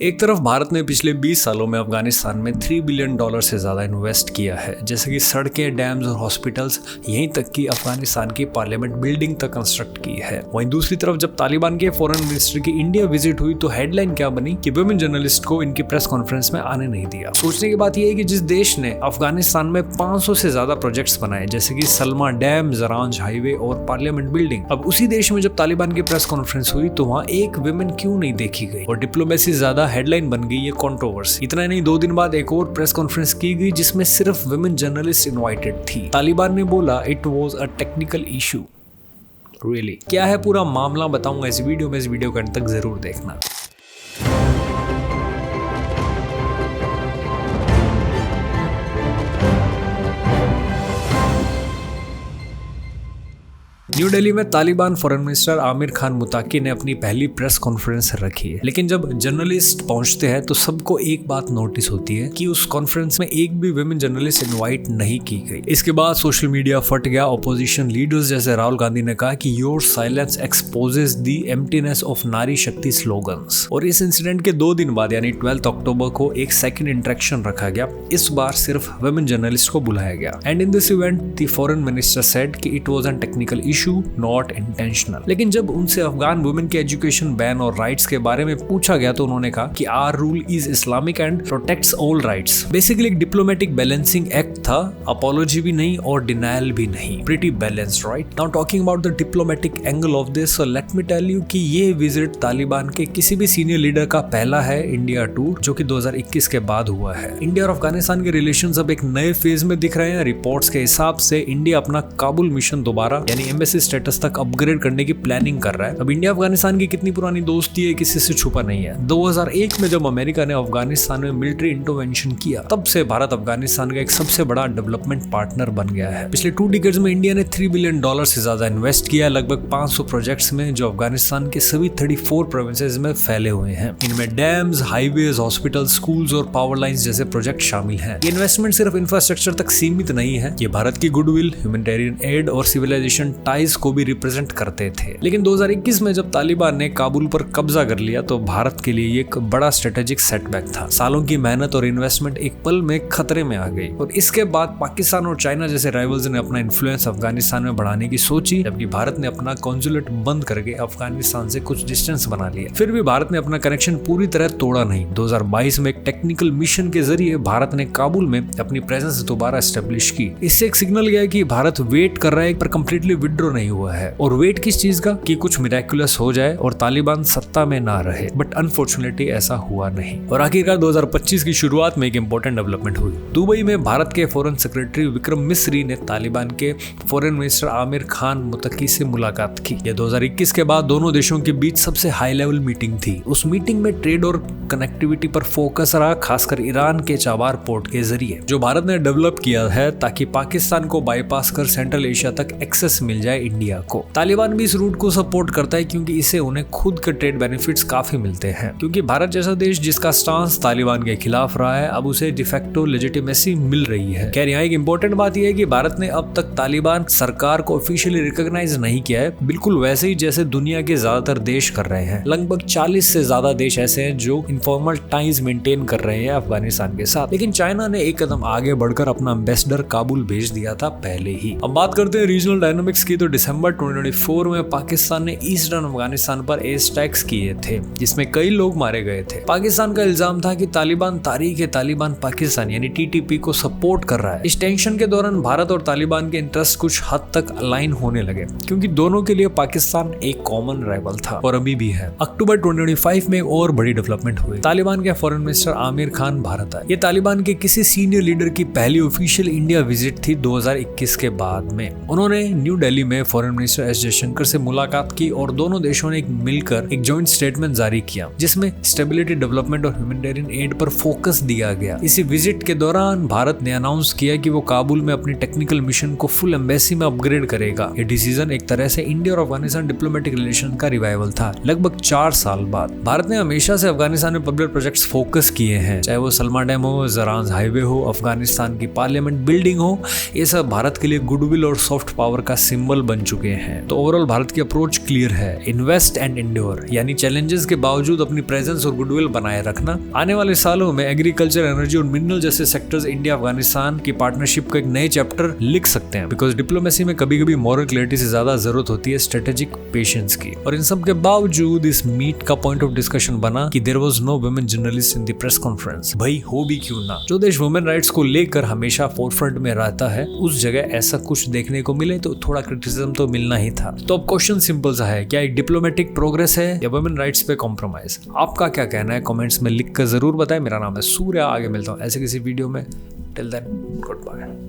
एक तरफ भारत ने पिछले 20 सालों में अफगानिस्तान में $3 बिलियन से ज्यादा इन्वेस्ट किया है, जैसे कि सड़कें, डैम्स और हॉस्पिटल्स, यहीं तक कि अफगानिस्तान की पार्लियामेंट बिल्डिंग तक कंस्ट्रक्ट की है। वहीं दूसरी तरफ जब तालिबान के फॉरेन मिनिस्टर की इंडिया विजिट हुई तो हेडलाइन क्या बनी कि वुमेन जर्नलिस्ट को इनकी प्रेस कॉन्फ्रेंस में आने नहीं दिया। सोचने की बात यह है कि जिस देश ने अफगानिस्तान में 500 से ज्यादा प्रोजेक्ट्स बनाए, जैसे कि सलमा डैम, जरांज हाईवे और पार्लियामेंट बिल्डिंग, अब उसी देश में जब तालिबान की प्रेस कॉन्फ्रेंस हुई तो वहाँ एक वुमेन क्यों नहीं देखी गई और डिप्लोमेसी ज्यादा हेडलाइन बन गई ये कंट्रोवर्सी। इतना नहीं, 2 दिन बाद एक और प्रेस कॉन्फ्रेंस की गई जिसमें सिर्फ वुमेन जर्नलिस्ट इनवाइटेड थी। तालिबान ने बोला it was a technical issue. Really क्या है पूरा मामला बताऊंगा इस वीडियो में, इस वीडियो के अंत तक जरूर देखना। न्यू दिल्ली में तालिबान फॉरेन मिनिस्टर आमिर खान मुताकी ने अपनी पहली प्रेस कॉन्फ्रेंस रखी है, लेकिन जब जर्नलिस्ट पहुंचते हैं तो सबको एक बात नोटिस होती है कि उस कॉन्फ्रेंस में एक भी वुमेन जर्नलिस्ट इनवाइट नहीं की गई। इसके बाद सोशल मीडिया फट गया। ऑपोजिशन लीडर्स जैसे राहुल गांधी ने कहा कि your silence exposes the emptiness of नारी शक्ति स्लोगन्स। और इस इंसिडेंट के 2 दिन बाद यानी 12 अक्टूबर को एक सेकंड इंटरेक्शन रखा गया। इस बार सिर्फ वुमेन जर्नलिस्ट को बुलाया गया and in this event the foreign minister said कि it was an technical issue, not intentional. लेकिन जब उनसे अफगान वुमेन के एजुकेशन बैन और राइट्स के बारे में पूछा गया तो उन्होंने कहा कि our rule is Islamic and protects all rights. Basically एक डिप्लोमेटिक बैलेंसिंग एक्ट था, अपॉलॉजी भी नहीं और डिनायल भी नहीं, pretty balanced, right? Now talking about the diplomatic angle of this, so let me tell you कि ये विजिट तालिबान के किसी भी सीनियर लीडर का पहला है इंडिया टूर, जो कि 2021 के बाद हुआ है। इंडिया और अफगानिस्तान के रिलेशंस अब एक नए फेज में दिख रहे हैं। रिपोर्ट्स के हिसाब से इंडिया अपना काबुल मिशन दोबारा यानी एम्बेसी स्टेटस तक अपग्रेड करने की प्लानिंग कर रहा है। अब इंडिया अफगानिस्तान की कितनी पुरानी दोस्ती है किसी से छुपा नहीं है। 2001 में जब अमेरिका ने अफगानिस्तान में मिलिट्री इंटरवेंशन किया, तब से भारत अफगानिस्तान का एक सबसे बड़ा डेवलपमेंट पार्टनर बन गया है। पिछले 2 डिकेड्स में इंडिया ने $3 बिलियन से ज्यादा इन्वेस्ट किया है लगभग 500 प्रोजेक्ट्स में, जो अफगानिस्तान के सभी 34 प्रोविंसेस में फैले हुए हैं। इनमें डैम्स, हाईवेज, हॉस्पिटल, स्कूल्स और पावर लाइंस जैसे प्रोजेक्ट शामिल हैं। ये इन्वेस्टमेंट सिर्फ इंफ्रास्ट्रक्चर तक सीमित नहीं है, ये भारत की गुडविल, ह्यूमैनिटेरियन एड और सिविलाइजेशन टाइज को भी रिप्रेजेंट करते थे। लेकिन 2021 में जब तालिबान ने काबुल पर कब्जा कर लिया तो भारत के लिए ये एक बड़ा स्ट्रेटेजिक सेटबैक था। सालों की मेहनत और इन्वेस्टमेंट एक पल में खतरे में आ गई और इसके बाद पाकिस्तान और चाइना जैसे राइवल्स ने अपना इन्फ्लुएंस अफगानिस्तान में बढ़ाने की सोची, जबकि भारत ने अपना कॉन्सुलेट बंद करके अफगानिस्तान से कुछ डिस्टेंस बना लिया। फिर भी भारत ने अपना कनेक्शन पूरी तरह तोड़ा नहीं। 2022 में एक टेक्निकल मिशन के जरिए भारत ने काबुल में अपनी प्रेजेंस दोबारा एस्टेब्लिश की। इससे एक सिग्नल गया कि भारत वेट कर रहा है पर कंप्लीटली विड्रॉ नहीं हुआ है। और वेट किस चीज का? कि कुछ मिराकुलस हो जाए और तालिबान सत्ता में ना रहे, बट अनफॉर्चुनेटली ऐसा हुआ नहीं। और आखिरकार 2025 की शुरुआत में एक इंपॉर्टेंट डेवलपमेंट हुई। दुबई में भारत के फॉरेन सेक्रेटरी विक्रम मिस्री ने तालिबान के फॉरेन मिनिस्टर आमिर खान मुतकी से मुलाकात की। यह 2021 के बाद दोनों देशों के बीच सबसे हाई लेवल मीटिंग थी। उस मीटिंग में ट्रेड और कनेक्टिविटी पर फोकस रहा, खासकर ईरान के चाबार पोर्ट के जरिए, जो भारत ने डेवलप किया है ताकि पाकिस्तान को बाईपास कर सेंट्रल एशिया तक एक्सेस मिल जाए इंडिया को। तालिबान भी इस रूट को सपोर्ट करता है क्योंकि इससे उन्हें खुद के ट्रेड बेनिफिट्स काफी मिलते हैं। क्योंकि भारत जैसा देश जिसका स्टांस तालिबान के खिलाफ रहा है, अब उसे डिफेक्टो लेजिटिमेसी मिल रही है। खैर यहाँ एक इंपॉर्टेंट बात यह है कि भारत ने अब तक तालिबान सरकार को ऑफिशियली रिकॉग्नाइज नहीं किया है, बिल्कुल वैसे ही जैसे दुनिया के ज्यादातर देश कर रहे हैं। लगभग 40 से ज्यादा देश ऐसे हैं जो इनफॉर्मल टाइज मेंटेन कर रहे हैं अफगानिस्तान के साथ। लेकिन चाइना ने एक कदम आगे बढ़कर अपना एम्बेसडर काबुल भेज दिया था पहले ही। अब बात करते हैं रीजनल डायनामिक्स की, तो दिसंबर 2024 में पाकिस्तान ने ईस्टर्न अफगानिस्तान पर एयर स्ट्राइक्स किए थे, जिसमें कई लोग मारे गए थे। पाकिस्तान का इल्जाम था कि तालिबान तारीख तालिबान पाकिस्तान यानी टीटीपी को सपोर्ट कर रहा है। इस टेंशन के दौरान भारत और तालिबान के इंटरेस्ट कुछ हद तक अलाइन होने लगे, क्योंकि दोनों के लिए पाकिस्तान एक कॉमन राइवल था और अभी भी है। अक्टूबर 2025 में एक और बड़ी डेवलपमेंट हुई। तालिबान के फॉरेन मिनिस्टर आमिर खान भारत आए। ये तालिबान के किसी सीनियर लीडर की पहली ऑफिशियल इंडिया विजिट थी 2021 के बाद में। उन्होंने न्यू दिल्ली में फॉरेन मिनिस्टर एस जयशंकर से मुलाकात की और दोनों देशों ने मिलकर एक जॉइंट स्टेटमेंट जारी किया, जिसमें स्टेबिलिटी, डेवलपमेंट और ह्यूमैनिटेरियन एड पर फोकस दिया गया। इसी विजिट के दौरान भारत ने अनाउंस किया कि वो काबुल में अपनी टेक्निकल मिशन को फुल एम्बेसी में अपग्रेड करेगा। ये डिसीजन एक तरह से इंडिया और अफगानिस्तान डिप्लोमेटिक रिलेशन का रिवाइवल था लगभग 4 साल बाद। भारत ने हमेशा से अफगानिस्तान में पब्लिक प्रोजेक्ट्स फोकस किए हैं, चाहे वो सलमा डैम हो, जरांज हाईवे हो, अफगानिस्तान की पार्लियामेंट बिल्डिंग हो। ये सब भारत के लिए गुडविल और सॉफ्ट पावर का सिंबल बन चुके हैं। तो ओवरऑल भारत की अप्रोच क्लियर है, इन्वेस्ट एंड इंड्योर, यानी चैलेंजेस के बावजूद अपनी प्रेजेंस और गुडविल बनाए रखना। आने वाले सालों में एग्रीकल्चर, एनर्जी और मिनरल जैसे सेक्टर्स इंडिया अफगानिस्तान की पार्टनरशिप का एक नए चैप्टर लिख सकते हैं, बिकॉज डिप्लोमेसी में कभी कभी मॉरल क्लैरिटी से ज्यादा जरूरत होती है स्ट्रेटेजिक पेशेंस की। और इन सब के बावजूद इस मीट का पॉइंट ऑफ डिस्कशन बना कि there was no women journalist in the press conference. भाई हो भी क्यों ना, जो देश वुमेन राइट्स को लेकर हमेशा फोरफ्रंट में रहता है, उस जगह ऐसा कुछ देखने को मिले तो थोड़ा क्रिटिसिज्म तो मिलना ही था। तो अब क्वेश्चन सिंपल सा है, क्या एक डिप्लोमेटिक प्रोग्रेस है या वुमेन राइट्स पे कॉम्प्रोमाइज? आपका क्या कहना है कमेंट्स में लिख कर जरूर बताएं। मेरा नाम है सूर्या, आगे मिलता हूँ ऐसे किसी वीडियो में। Till then, good bye.